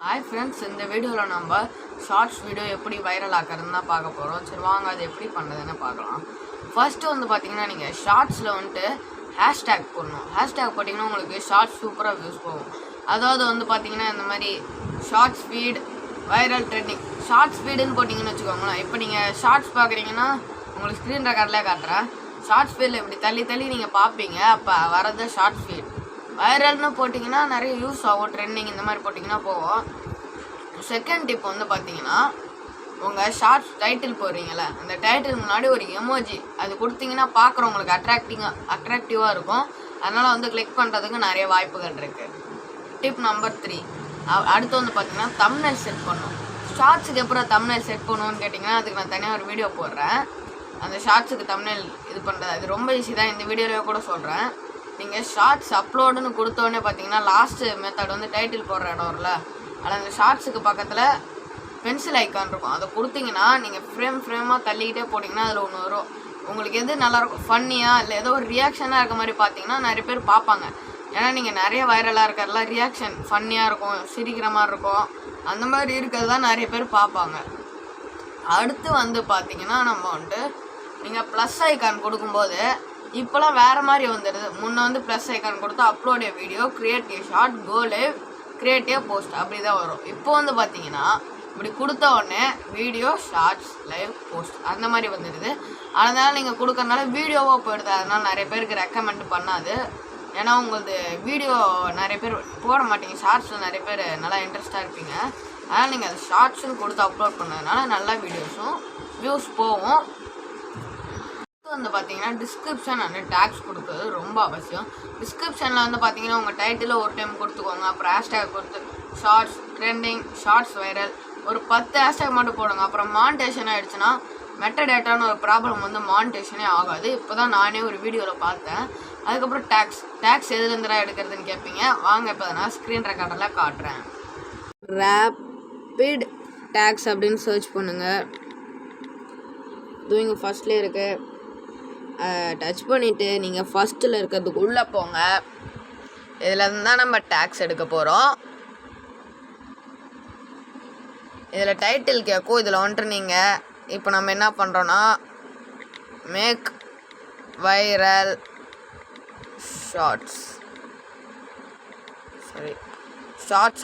Hi friends, இந்த வீடியோவில் நம்ம ஷார்ட்ஸ் வீடியோ எப்படி வைரல் ஆக்கிறதுன்னு தான் பார்க்க போகிறோம். சரி வாங்க அது எப்படி பண்ணுறதுன்னு பார்க்கலாம். ஃபர்ஸ்ட்டு வந்து பார்த்தீங்கன்னா நீங்கள் ஷார்ட்ஸில் வந்துட்டு ஹேஷ்டேக் போடணும். ஹேஷ்டேக் போட்டிங்கன்னா உங்களுக்கு ஷார்ட்ஸ் சூப்பராக வியூஸ் போகும். அதாவது வந்து பார்த்தீங்கன்னா இந்த மாதிரி shorts feed viral trending shorts ஃபீடுன்னு போட்டிங்கன்னு வச்சுக்கோங்களேன். இப்போ நீங்கள் ஷார்ட்ஸ் பார்க்குறீங்கன்னா உங்களுக்கு ஸ்க்ரீன் ரெக்கார்டில் காட்டுறேன். ஷார்ட்ஸ் ஃபீல்டில் இப்படி தள்ளி தள்ளி நீங்கள் பார்ப்பீங்க. அப்போ வரது ஷார்ட்ஸ் ஃபீட். வைரல்னு போட்டிங்கன்னா நிறைய யூஸ் ஆகும். ட்ரெண்டிங் இந்த மாதிரி போட்டிங்கன்னா போகும். செகண்ட் டிப் வந்து பார்த்தீங்கன்னா உங்கள் ஷார்ட்ஸ் டைட்டில் போடுறீங்களே, அந்த டைட்டில் முன்னாடி ஒரு எமோஜி அது கொடுத்தீங்கன்னா பார்க்குறவங்களுக்கு அட்ராக்டிவாக இருக்கும். அதனால் வந்து கிளிக் பண்ணுறதுக்கு நிறைய வாய்ப்புகள் இருக்குது. டிப் நம்பர் 3 அடுத்து வந்து பார்த்தீங்கன்னா தம்ப்நெயில் செட் பண்ணணும். ஷார்ட்ஸுக்கு எப்போ தம்ப்நெயில் செட் பண்ணுவோன்னு கேட்டிங்கன்னா அதுக்கு நான் தனியாக ஒரு வீடியோ போடுறேன். அந்த ஷார்ட்ஸுக்கு தம்ப்நெயில் இது பண்ணுறது அது ரொம்ப ஈஸி தான். இந்த வீடியோவில் கூட சொல்கிறேன். நீங்கள் ஷார்ட்ஸ் அப்லோடுன்னு கொடுத்தோடனே பார்த்தீங்கன்னா லாஸ்ட்டு மெத்தட் வந்து டைட்டில் போடுற இடம் இல்லை, அதில் அந்த ஷார்ட்ஸுக்கு பக்கத்தில் பென்சில் ஐக்கான் இருக்கும். அதை கொடுத்தீங்கன்னா நீங்கள் ஃப்ரேமாக தள்ளிக்கிட்டே போட்டிங்கன்னா அதில் ஒன்று வரும். உங்களுக்கு எது நல்லாயிருக்கும், ஃபன்னியாக இல்லை ஏதோ ஒரு ரியாக்ஷனாக இருக்க மாதிரி பார்த்தீங்கன்னா நிறைய பேர் பார்ப்பாங்க. ஏன்னா நீங்கள் நிறைய வைரலாக இருக்கிறதுலாம் ரியாக்ஷன் ஃபன்னியாக இருக்கும், சிரிக்கிற மாதிரி இருக்கும். அந்த மாதிரி இருக்கிறது தான் நிறைய பேர் பார்ப்பாங்க. அடுத்து வந்து பார்த்தீங்கன்னா நம்ம வந்துட்டு நீங்கள் ப்ளஸ் ஐக்கான் கொடுக்கும்போது இப்போலாம் வேறு மாதிரி வந்துடுது. முன்னே வந்து ப்ளஸ் ஐக்கான் கொடுத்தா upload video, create a short, go live, create a post அப்படி தான் வரும். இப்போ வந்து பார்த்தீங்கன்னா இப்படி கொடுத்த உடனே வீடியோ, ஷார்ட்ஸ், லைவ், போஸ்ட் அந்த மாதிரி வந்துடுது. அதனால் நீங்கள் கொடுக்கறனால வீடியோவாக போயிடுது. அதனால் நிறைய பேருக்கு ரெக்கமெண்ட் பண்ணாது. ஏன்னா உங்களுக்கு வீடியோ நிறைய பேர் போட மாட்டீங்க. ஷார்ட்ஸில் நிறைய பேர் நல்லா இன்ட்ரெஸ்ட்டாக இருப்பீங்க. அதனால் நீங்கள் அது ஷார்ட்ஸுன்னு கொடுத்து அப்லோட் பண்ணதுனால நல்லா வீடியோஸும் வியூஸ் போகும். வந்து பார்த்தீங்கன்னா டிஸ்கிரிப்ஷன் அண்ட் டேக்ஸ் கொடுக்குறது ரொம்ப அவசியம். டிஸ்கிரிப்ஷனில் வந்து பார்த்தீங்கன்னா உங்கள் டைட்டில் ஒரு டைம் கொடுத்துக்கோங்க. அப்புறம் ஹேஷ்டேக் கொடுத்து ஷார்ட்ஸ் ட்ரெண்டிங், ஷார்ட்ஸ் வைரல் ஒரு 10 ஹேஷ்டேக் மட்டும் போடுங்க. அப்புறம் மானிட்டேஷன் ஆகிடுச்சுன்னா மெட்டடேட்டான்னு ஒரு ப்ராப்ளம் வந்து மானிட்டேஷனே ஆகாது. இப்போ தான் நானே ஒரு வீடியோவில் பார்த்தேன். அதுக்கப்புறம் டேக்ஸ் எதுலேருந்துடா எடுக்கிறதுன்னு கேட்பீங்க. வாங்க இப்போ நான் ஸ்க்ரீன் ரெக்கார்டரில் காட்டுறேன். ரேபிட் டேக்ஸ் அப்படின்னு சர்ச் பண்ணுங்கள். இங்கே ஃபஸ்ட்லேயே இருக்குது. டச் பண்ணிவிட்டு நீங்கள் ஃபஸ்ட்டில் இருக்கிறதுக்கு உள்ளே போங்க. இதில் இருந்தால் நம்ம டேக்ஸ் எடுக்க போகிறோம். இதில் டைட்டில் கேட்கும். இதில் வந்துட்டு நீங்கள் இப்போ நம்ம என்ன பண்ணுறோன்னா மேக் வைரல் ஷார்ட்ஸ்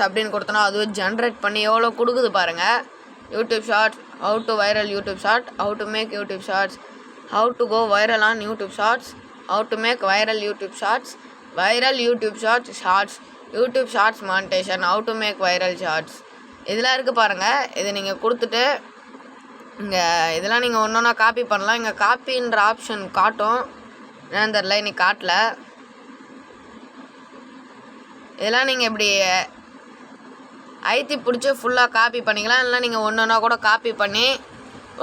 அப்படின்னு கொடுத்தோன்னா அதுவே ஜென்ரேட் பண்ணி எவ்வளோ கொடுக்குது பாருங்கள். YouTube shorts, how to viral YouTube short, how to make YouTube shorts, how to go viral on YouTube Shorts, how to make viral YouTube Shorts, viral YouTube Shorts, YouTube Shorts monetization, how to make viral Shorts இதெல்லாம் இருக்குது பாருங்கள். இதை நீங்கள் கொடுத்துட்டு இங்கே இதெல்லாம் நீங்கள் ஒன்றா காப்பி பண்ணலாம். இங்கே காப்பின்ற ஆப்ஷன் காட்டும், ஏன்னு தெரில இன்னைக்கு காட்டல. இதெல்லாம் நீங்கள் இப்படி ஐத்தி பிடிச்சி ஃபுல்லாக காப்பி பண்ணிக்கலாம். இல்லை நீங்கள் ஒன்றா கூட காப்பி பண்ணி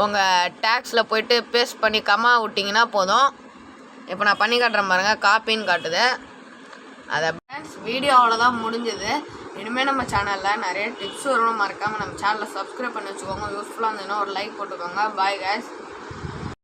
உங்கள் டேக்ஸில் போய்ட்டு பேஸ்ட் பண்ணி கம்மா விட்டிங்கன்னா போதும். இப்போ நான் பண்ணி காட்டுறேன் பாருங்கள், காப்பின்னு காட்டுது. அதை வீடியோ அவ்வளோதான் முடிஞ்சது. இனிமேல் நம்ம சேனலில் நிறைய டிப்ஸ் வரணும். மறக்காமல் நம்ம சேனலை சப்ஸ்கிரைப் பண்ணி வச்சுக்கோங்க. யூஸ்ஃபுல்லாக இருந்ததுன்னா ஒரு லைக் போட்டுக்கோங்க. Bye guys.